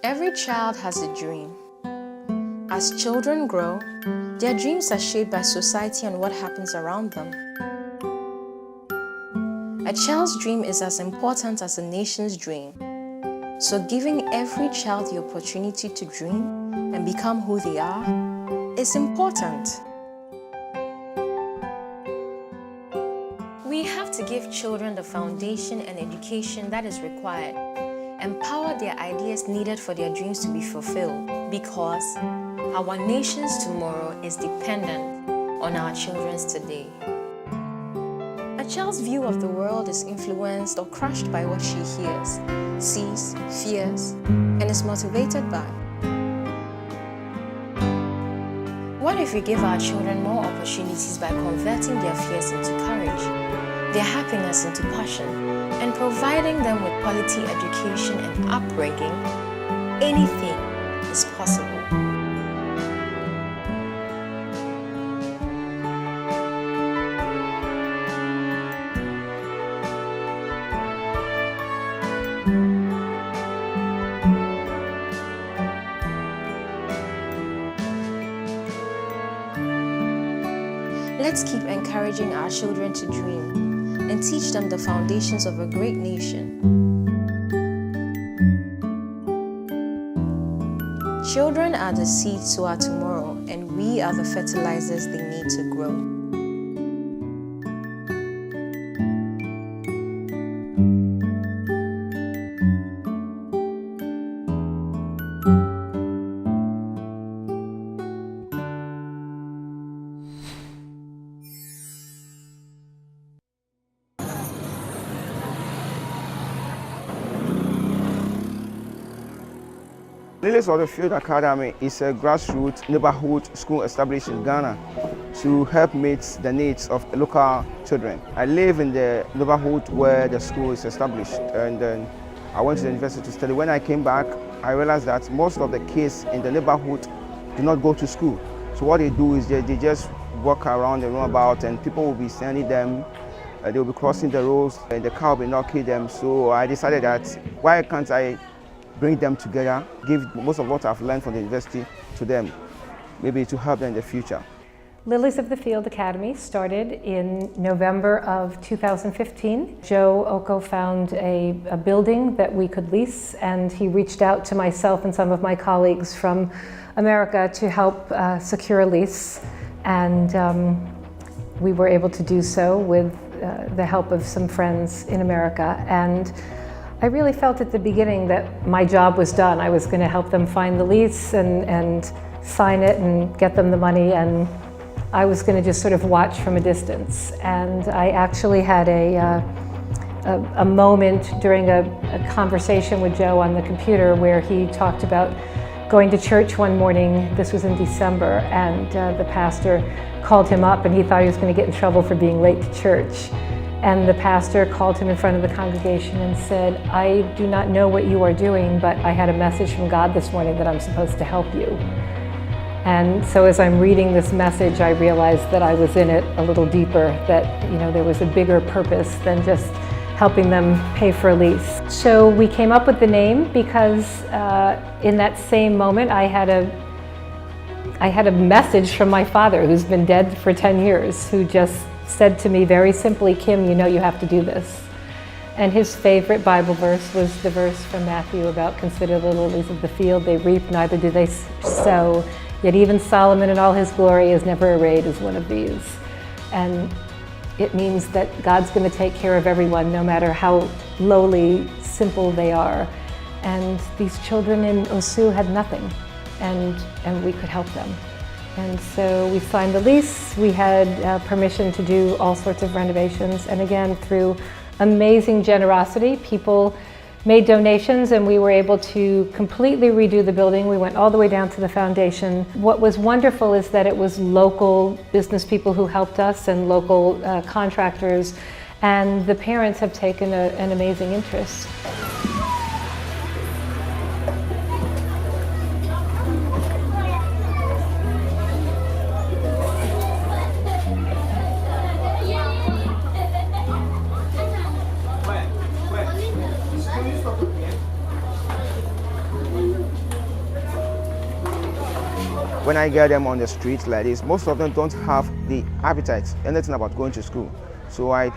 Every child has a dream. As children grow, their dreams are shaped by society and what happens around them. A child's dream is as important as a nation's dream. So giving every child the opportunity to dream and become who they are is important. We have to give children the foundation and education that is required, empower their ideas needed for their dreams to be fulfilled, because our nation's tomorrow is dependent on our children's today. A child's view of the world is influenced or crushed by what she hears, sees, fears, and is motivated by. What if we give our children more opportunities by converting their fears into courage, their happiness into passion, and providing them with quality education and upbringing? Anything is possible. Let's keep encouraging our children to dream and teach them the foundations of a great nation. Children are the seeds to our tomorrow, and we are the fertilizers they need to grow. Lilies Foundation Academy is a grassroots neighborhood school established in Ghana to help meet the needs of local children. I live in the neighborhood where the school is established, and then I went to the university to study. When I came back, I realized that most of the kids in the neighborhood do not go to school. So what they do is they just walk around the roundabout, and people will be sending them. They will be crossing the roads, and the car will be knocking them. So I decided that why can't I bring them together, give most of what I've learned from the university to them, maybe to help them in the future. Lilies of the Field Academy started in November of 2015. Joe Oko found a building that we could lease, and he reached out to myself and some of my colleagues from America to help secure a lease, and we were able to do so with the help of some friends in America. And I really felt at the beginning that my job was done. I was going to help them find the lease and sign it and get them the money, and I was going to just sort of watch from a distance. And I actually had a moment during a conversation with Joe on the computer where he talked about going to church one morning. This was in December, and the pastor called him up, and he thought he was going to get in trouble for being late to church. And the pastor called him in front of the congregation and said, "I do not know what you are doing, but I had a message from God this morning that I'm supposed to help you." And so as I'm reading this message, I realized that I was in it a little deeper, that there was a bigger purpose than just helping them pay for a lease. So we came up with the name because in that same moment I had a message from my father, who's been dead for 10 years, who just said to me very simply, "Kim, you have to do this." And his favorite Bible verse was the verse from Matthew about "Consider the lilies of the field, they reap, neither do they sow, yet even Solomon in all his glory is never arrayed as one of these." And it means that God's going to take care of everyone, no matter how lowly, simple they are. And these children in Osu had nothing, and we could help them. And so we signed the lease. We had permission to do all sorts of renovations. And again, through amazing generosity, people made donations, and we were able to completely redo the building. We went all the way down to the foundation. What was wonderful is that it was local business people who helped us and local contractors, and the parents have taken an amazing interest. when I get them on the streets like this, most of them don't have the appetite, anything about going to school. So I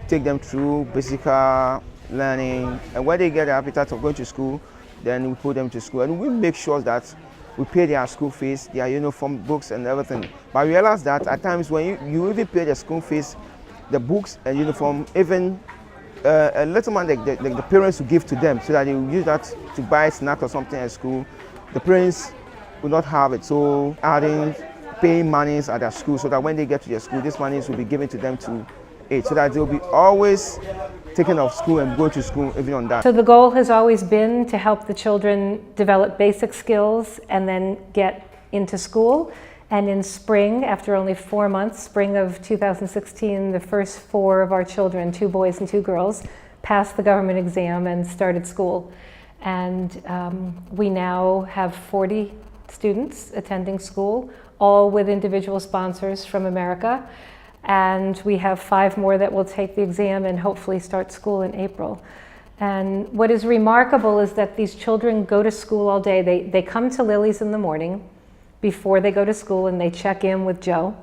take them through basic learning, and when they get the appetite of going to school, then we put them to school, and we make sure that we pay their school fees, their uniform, books, and everything. But I realize that at times when you even pay the school fees, the books and uniform, even a little money the parents will give to them so that they will use that to buy snack or something at school, the parents will not have it. So paying monies at their school so that when they get to their school, these monies will be given to them to aid, so that they'll be always taken off school and go to school even on that. So the goal has always been to help the children develop basic skills and then get into school. And in spring, after only 4 months, spring of 2016, the first 4 of our children, 2 boys and 2 girls, passed the government exam and started school. And we now have 40 students attending school, all with individual sponsors from America. And we have 5 more that will take the exam and hopefully start school in April. And what is remarkable is that these children go to school all day. They come to Lilies in the morning before they go to school, and they check in with Joe.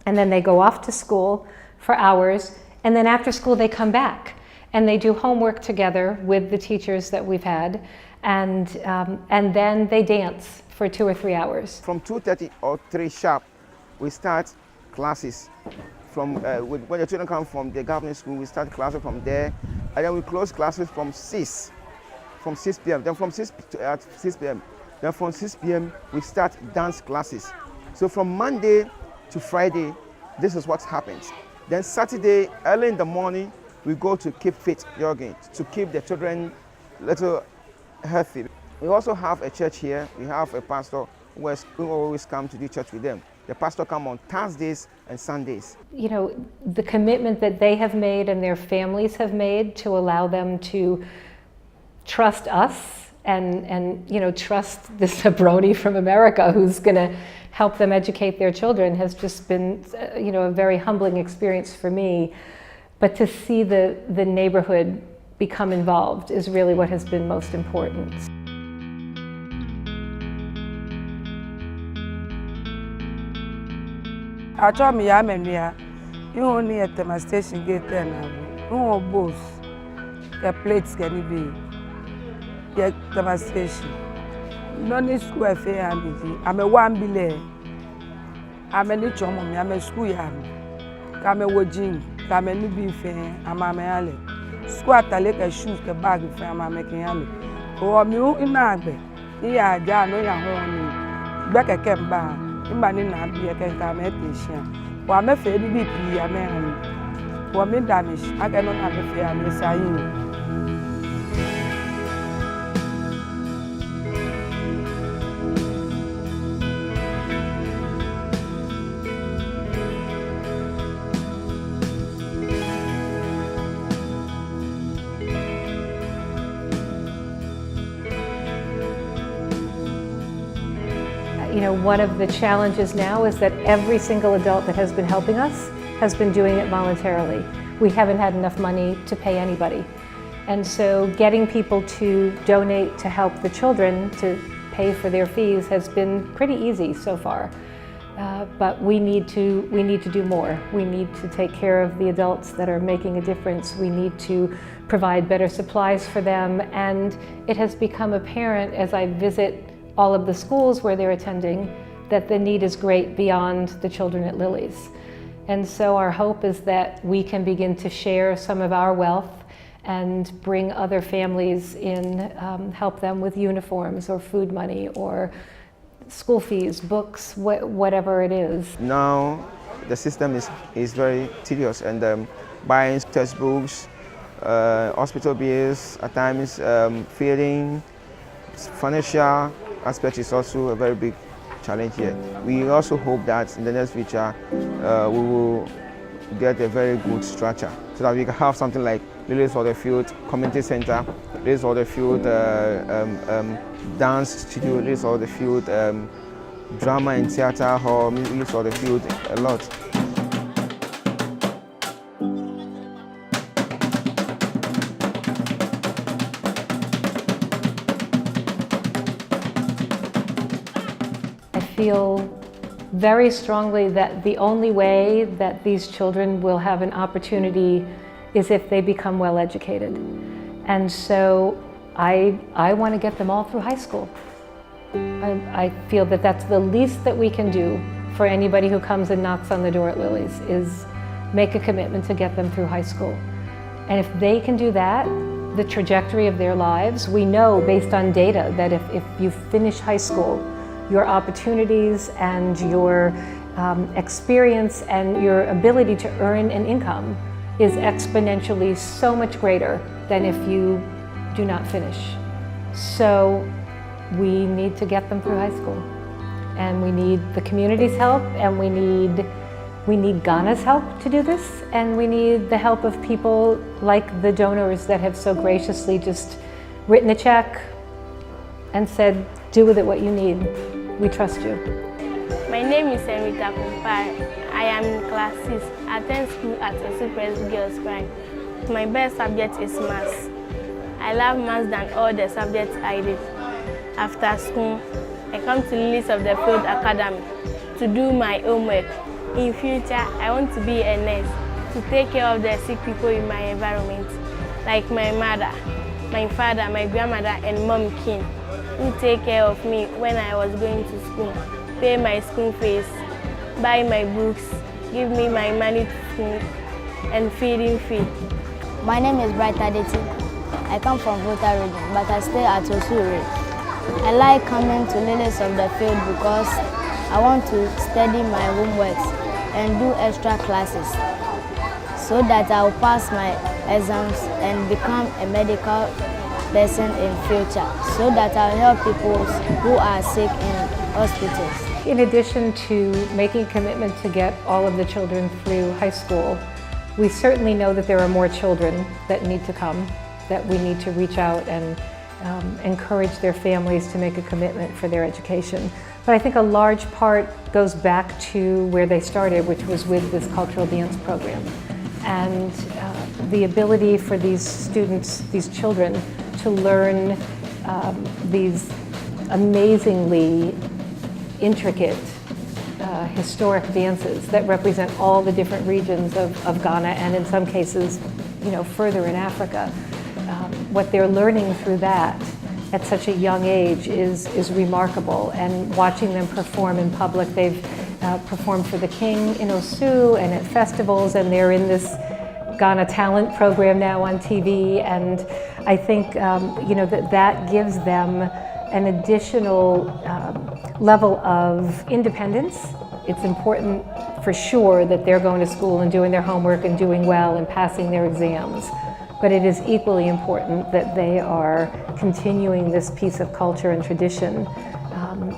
And then they go off to school for hours. And then after school, they come back. And they do homework together with the teachers that we've had. And then they dance for 2 or 3 hours. From 2:30 or 3 sharp, we start classes. When the children come from the government school, we start classes from there, and then we close classes from 6 p.m. Then from 6 p.m. Then from 6 p.m. we start dance classes. So from Monday to Friday, this is what happens. Then Saturday, early in the morning, we go to keep fit jogging, to keep the children a little healthy. We also have a church here. We have a pastor who always come to do church with them. The pastor comes on Thursdays and Sundays. You know, the commitment that they have made and their families have made to allow them to trust us and you know, trust this jabroni from America who's going to help them educate their children has just been, you know, a very humbling experience for me. But to see the neighborhood become involved is really what has been most important. I told me I'm in here. You only at my station gate there now. No boss. The plates can be. Get to my station. No need school affair. I'm a 1 billion. I'm a niche on me. I'm a school yard. I'm a watching. I'm a new beef. I'm a alley. Squat a like a shoes, a bag of I'm making alley. Oh, I'm you in Agbe. Here, I no young home. Back a camp bar. Imani na bi e kan ka me patient wa me fe bi pi ya me han wa me damage aga no na me fe ya me sai ni. You know, one of the challenges now is that every single adult that has been helping us has been doing it voluntarily. We haven't had enough money to pay anybody. And so getting people to donate to help the children to pay for their fees has been pretty easy so far. But we need to do more. We need to take care of the adults that are making a difference. We need to provide better supplies for them. And it has become apparent as I visit all of the schools where they're attending that the need is great beyond the children at Lilies. And so our hope is that we can begin to share some of our wealth and bring other families in, help them with uniforms or food money or school fees, books, whatever it is. Now the system is very tedious, and buying textbooks, hospital bills, at times feeding, financial aspect is also a very big challenge here. We also hope that in the next future we will get a very good structure so that we can have something like Lilies for the Field Community Center, Lilies for the Field Dance Studio, Lilies for the Field Drama and Theater Hall, Lilies for the Field, a lot. I feel very strongly that the only way that these children will have an opportunity is if they become well educated. And so I want to get them all through high school. I feel that that's the least that we can do for anybody who comes and knocks on the door at Lilies, is make a commitment to get them through high school. And if they can do that, the trajectory of their lives, we know based on data that if you finish high school, your opportunities and your experience and your ability to earn an income is exponentially so much greater than if you do not finish. So we need to get them through high school. And we need the community's help, and we need Ghana's help to do this, and we need the help of people like the donors that have so graciously just written a check and said, do with it what you need. We trust you. My name is Emita Kumpai. I am in class 6. I attend school at Osu Presby Girls' Prime. My best subject is maths. I love maths than all the subjects I did. After school, I come to Lilies of the Field Academy to do my homework. In future, I want to be a nurse to take care of the sick people in my environment, like my mother, my father, my grandmother, and Mom King, who take care of me when I was going to school, pay my school fees, buy my books, give me my money to school, and feeding fee. My name is Bright Adeti. I come from Volta region, but I stay at Osuri. I like coming to Lilies of the Field because I want to study my homeworks and do extra classes so that I'll pass my exams and become a medical person in future, so that I'll help people who are sick in hospitals. In addition to making a commitment to get all of the children through high school, we certainly know that there are more children that need to come, that we need to reach out and encourage their families to make a commitment for their education. But I think a large part goes back to where they started, which was with this cultural dance program. And the ability for these students, these children, to learn these amazingly intricate historic dances that represent all the different regions of Ghana, and in some cases, further in Africa. What they're learning through that at such a young age is remarkable, and watching them perform in public. They've performed for the King in Osu and at festivals, and they're in this Ghana Talent program now on TV, and I think that gives them an additional level of independence. It's important for sure that they're going to school and doing their homework and doing well and passing their exams. But it is equally important that they are continuing this piece of culture and tradition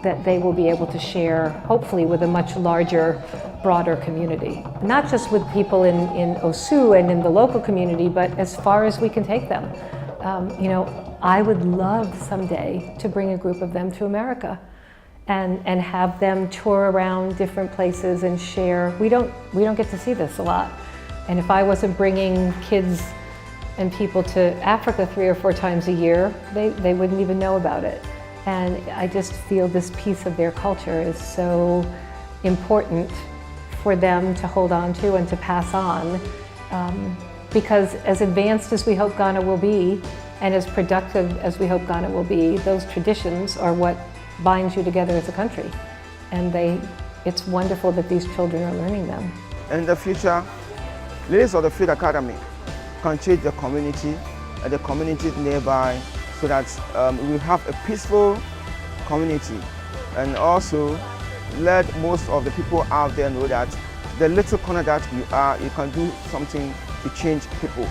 that they will be able to share, hopefully, with a much larger, broader community. Not just with people in Osu and in the local community, but as far as we can take them. I would love someday to bring a group of them to America and have them tour around different places and share. We don't get to see this a lot. And if I wasn't bringing kids and people to Africa 3 or 4 times a year, they wouldn't even know about it. And I just feel this piece of their culture is so important for them to hold on to and to pass on, because as advanced as we hope Ghana will be, and as productive as we hope Ghana will be, those traditions are what binds you together as a country. And it's wonderful that these children are learning them. In the future, Lilies of the Field Academy can change the community and the communities nearby, so that we have a peaceful community, and also let most of the people out there know that the little corner that you are, you can do something to change people.